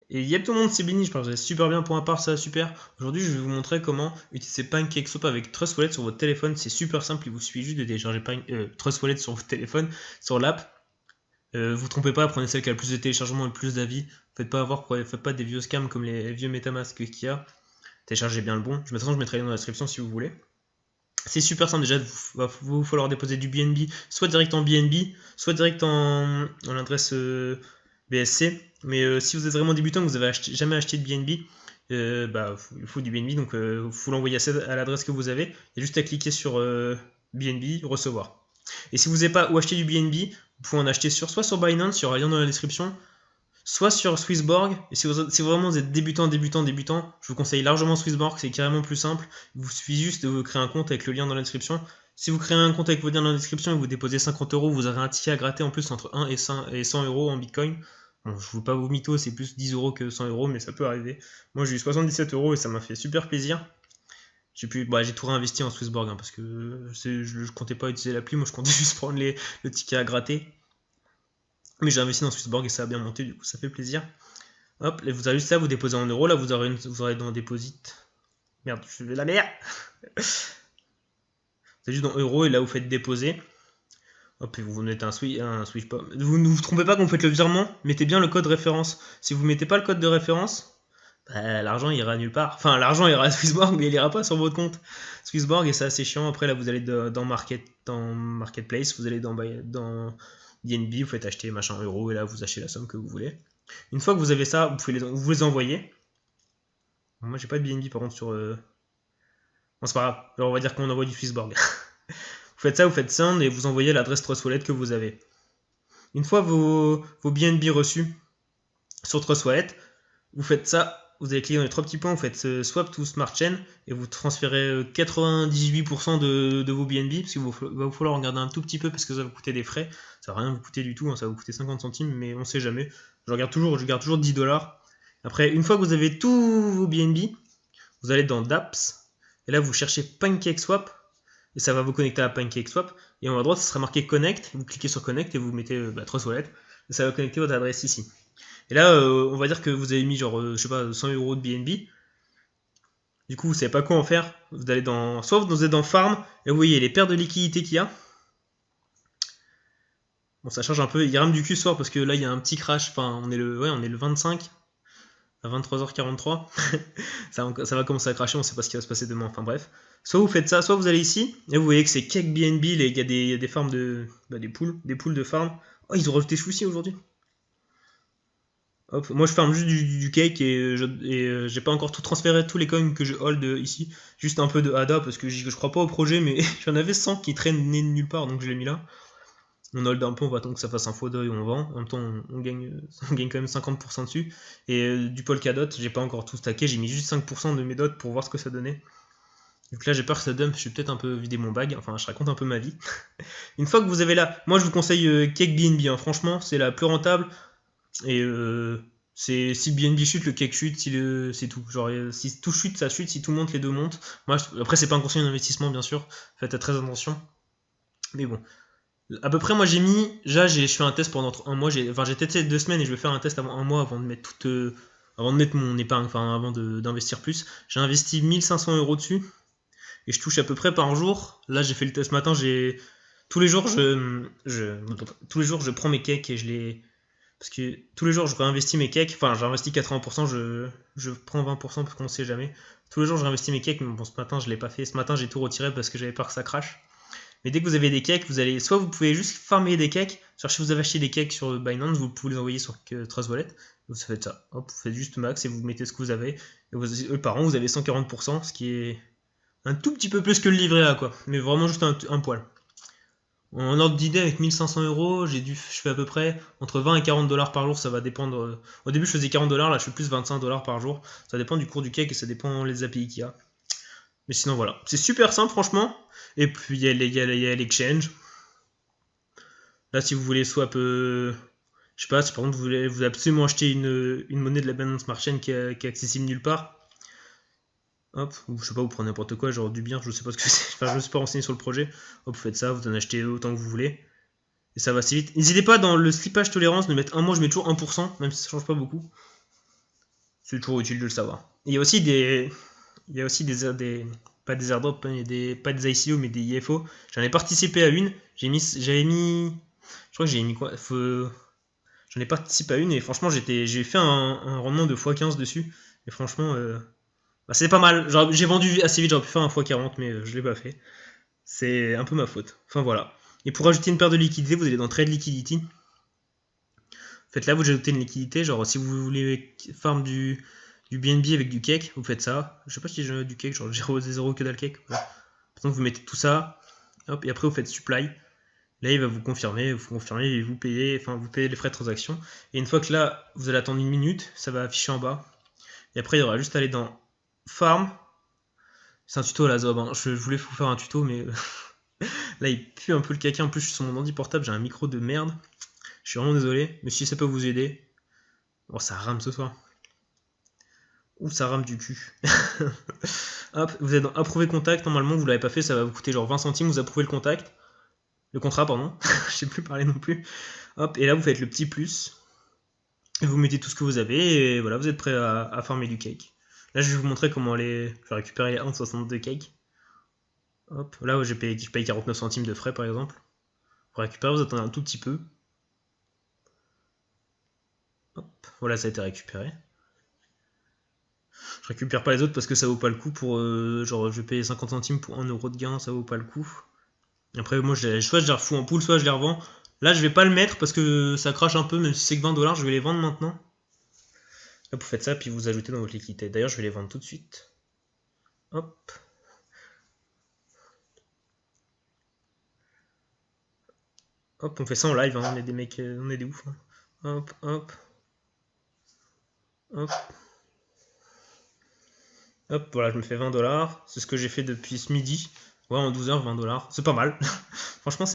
Et yep tout le monde, c'est Benny, je pense que c'est super bien pour ma part, ça va super. Aujourd'hui je vais vous montrer comment utiliser PancakeSwap avec Trust Wallet sur votre téléphone. C'est super simple, il vous suffit juste de télécharger Trust Wallet sur votre téléphone, sur l'app. Vous trompez pas, prenez celle qui a le plus de téléchargements et le plus d'avis. Faites pas des vieux scams comme les vieux Metamask qu'il y a. Téléchargez bien le bon. De toute façon je mettrai les dans la description si vous voulez. C'est super simple déjà, il va vous falloir déposer du BNB, soit direct en BNB, soit direct en adresse BSC. Mais si vous êtes vraiment débutant, que vous n'avez jamais acheté de BNB, il faut du BNB, donc vous l'envoyez à l'adresse que vous avez. Il y a juste à cliquer sur BNB, recevoir. Et si vous n'avez pas où acheter du BNB, vous pouvez en acheter soit sur Binance, il y aura un lien dans la description, soit sur Swissborg. Et si vraiment vous êtes débutant, je vous conseille largement Swissborg, c'est carrément plus simple. Il vous suffit juste de vous créer un compte avec le lien dans la description. Si vous créez un compte avec vos liens dans la description et vous déposez 50€, vous aurez un ticket à gratter en plus entre 1 et 100€ en Bitcoin. Bon, je ne veux pas vous mytho, c'est plus 10€ que 100€, mais ça peut arriver. Moi j'ai eu 77€ et ça m'a fait super plaisir. J'ai tout réinvesti en Swissborg parce que je comptais pas utiliser l'appli, moi je comptais juste prendre le ticket à gratter. Mais j'ai investi dans Swissborg et ça a bien monté, du coup ça fait plaisir. Hop, là, vous avez juste ça, vous déposez en euros, là vous aurez dans Deposit. Merde, je fais la merde. C'est juste dans euros et là vous faites déposer. Hop, et vous mettez un switch pas. Vous ne vous trompez pas quand vous faites le virement, mettez bien le code référence. Si vous mettez pas le code de référence, l'argent ira nulle part. Enfin, l'argent ira à Swissborg, mais il ira pas sur votre compte Swissborg et c'est assez chiant. Après, là vous allez dans Marketplace, vous allez dans BNB, vous faites acheter machin euros et là vous achetez la somme que vous voulez. Une fois que vous avez ça, vous les envoyer. Bon, moi j'ai pas de BNB par contre sur. Bon, c'est pas grave, alors, on va dire qu'on envoie du Swissborg. Vous faites send et vous envoyez l'adresse Trust Wallet que vous avez. Une fois vos BNB reçus sur Trust Wallet, vous faites ça, vous allez cliquer dans les trois petits points, vous faites swap to smart chain et vous transférez 98% de vos BNB parce qu'il va vous falloir regarder un tout petit peu parce que ça va vous coûter des frais. Ça va rien vous coûter du tout, ça va vous coûter 50 centimes, mais on sait jamais. Je garde toujours 10$. Après, une fois que vous avez tous vos BNB, vous allez dans dApps et là vous cherchez PancakeSwap et ça va vous connecter à PancakeSwap et en haut à droite ça sera marqué Connect, vous cliquez sur Connect et vous mettez Trust Wallet et ça va connecter votre adresse ici. Et là on va dire que vous avez mis genre je sais pas 100€ de BNB. Du coup vous savez pas quoi en faire, vous allez soit vous êtes dans Farm et vous voyez les paires de liquidités qu'il y a. Bon ça change un peu, il rame du cul ce soir parce que là il y a un petit crash, enfin on est le 25 à 23h43. ça va commencer à cracher, on sait pas ce qui va se passer demain, enfin bref. Soit vous faites ça, soit vous allez ici, et vous voyez que c'est Cake BNB, il y a des farms des poules de farm. Oh, ils ont rajouté Chouci aujourd'hui. Hop, moi je farm juste du cake et j'ai pas encore tout transféré, tous les coins que je hold ici. Juste un peu de ADA parce que je crois pas au projet, mais j'en avais 100 qui traînent nulle part donc je l'ai mis là. On hold un peu, on va attendre que ça fasse un faux deuil, on vend. En même temps, on gagne quand même 50% dessus. Et du Polkadot, j'ai pas encore tout stacké, j'ai mis juste 5% de mes dots pour voir ce que ça donnait. Donc là, j'ai peur que ça dump, je vais peut-être un peu vider mon bag. Enfin, je raconte un peu ma vie. Une fois que vous avez là, moi je vous conseille Cake BNB, hein. Franchement, c'est la plus rentable. Et si BNB chute, le cake chute, c'est tout. Genre, si tout chute, ça chute. Si tout monte, les deux montent. Moi, après, c'est pas un conseil d'investissement, bien sûr. Faites très attention. Mais bon. À peu près, moi je fais un test pendant un mois. J'ai testé 2 semaines et je vais faire un test avant un mois avant de mettre avant de mettre mon épargne, enfin avant d'investir plus. J'ai investi 1500€ dessus et je touche à peu près par jour. Là, j'ai fait le test ce matin. Tous les jours, tous les jours, je prends mes cakes et je les. Parce que tous les jours, je réinvestis mes cakes. Enfin, j'investis 80%, je prends 20% parce qu'on ne sait jamais. Tous les jours, je réinvestis mes cakes, mais bon, ce matin, je ne l'ai pas fait. Ce matin, j'ai tout retiré parce que j'avais peur que ça crache. Mais dès que vous avez des cakes, soit vous pouvez juste farmer des cakes. Genre si vous avez acheté des cakes sur Binance, vous pouvez les envoyer sur Trust Wallet. Vous faites ça. Hop, vous faites juste max et vous mettez ce que vous avez. Et par an, vous avez 140%, ce qui est un tout petit peu plus que le livret A, quoi. Mais vraiment juste un poil. En ordre d'idée, avec 1500€, je fais à peu près entre 20 et 40$ par jour, ça va dépendre. Au début, je faisais 40$, là, je fais plus 25$ par jour. Ça dépend du cours du cake et ça dépend les API qu'il y a. Mais sinon, voilà. C'est super simple, franchement. Et puis, il y a l'exchange. Là, si vous voulez swap, je sais pas, si par exemple vous voulez absolument acheter une monnaie de la Binance Smart Chain qui est accessible nulle part. Hop, ou je sais pas, vous prenez n'importe quoi, genre du bien, je sais pas ce que c'est. Enfin, je me suis pas renseigné sur le projet. Hop, vous faites ça, vous en achetez autant que vous voulez. Et ça va assez vite. N'hésitez pas dans le slippage tolérance de mettre un mois, je mets toujours 1%, même si ça change pas beaucoup. C'est toujours utile de le savoir. Et il y a aussi des... pas des airdrops, hein, pas des ICO, mais des IFO. J'en ai participé à une. J'avais mis... Je crois que j'ai mis quoi? J'en ai participé à une et franchement, j'ai fait un rendement de x15 dessus. Et franchement, bah, c'est pas mal. J'ai vendu assez vite, j'aurais pu faire un x40, mais je l'ai pas fait. C'est un peu ma faute. Enfin voilà. Et pour ajouter une paire de liquidités, vous allez dans Trade Liquidity. Faites là, vous ajoutez une liquidité. Genre, si vous voulez farm du BNB avec du cake, vous faites ça. Je sais pas si j'ai du cake, genre 0 que dalle cake. Voilà. Par exemple, vous mettez tout ça. Hop, et après, vous faites supply. Là, il va vous confirmer et vous payez les frais de transaction. Et une fois que là, vous allez attendre une minute, ça va afficher en bas. Et après, il y aura juste à aller dans Farm. C'est un tuto à la Zob. Hein. Je voulais vous faire un tuto, mais là, il pue un peu le caca. En plus, je suis sur mon ordi portable, j'ai un micro de merde. Je suis vraiment désolé, mais si ça peut vous aider. Bon, ça rame ce soir. Ouh, ça rame du cul. Hop, vous êtes dans Approuver contact. Normalement, vous l'avez pas fait, ça va vous coûter genre 20 centimes. Vous approuvez le contact. Le contrat, pardon. Je sais plus parler non plus. Hop, et là, vous faites le petit plus. Et vous mettez tout ce que vous avez. Et voilà, vous êtes prêt à farmer du cake. Là, je vais vous montrer comment je vais récupérer les 1,62 cake. Hop, là, je paye 49 centimes de frais, par exemple. Pour récupérer, vous attendez un tout petit peu. Hop, voilà, ça a été récupéré. Je récupère pas les autres parce que ça vaut pas le coup pour genre je vais payer 50 centimes pour 1 euro de gain, ça vaut pas le coup. Après moi soit je les refous en pool, soit je les revends. Là je vais pas le mettre parce que ça crache un peu, même si c'est que 20$, je vais les vendre maintenant. Là vous faites ça puis vous ajoutez dans votre liquidité. D'ailleurs je vais les vendre tout de suite. Hop. Hop, on fait ça en live, hein. On est des mecs, on est des ouf. Hein. Hop, hop. Hop. Hop, voilà, je me fais 20$. C'est ce que j'ai fait depuis ce midi. Ouais, en 12 heures, 20$. C'est pas mal. Franchement,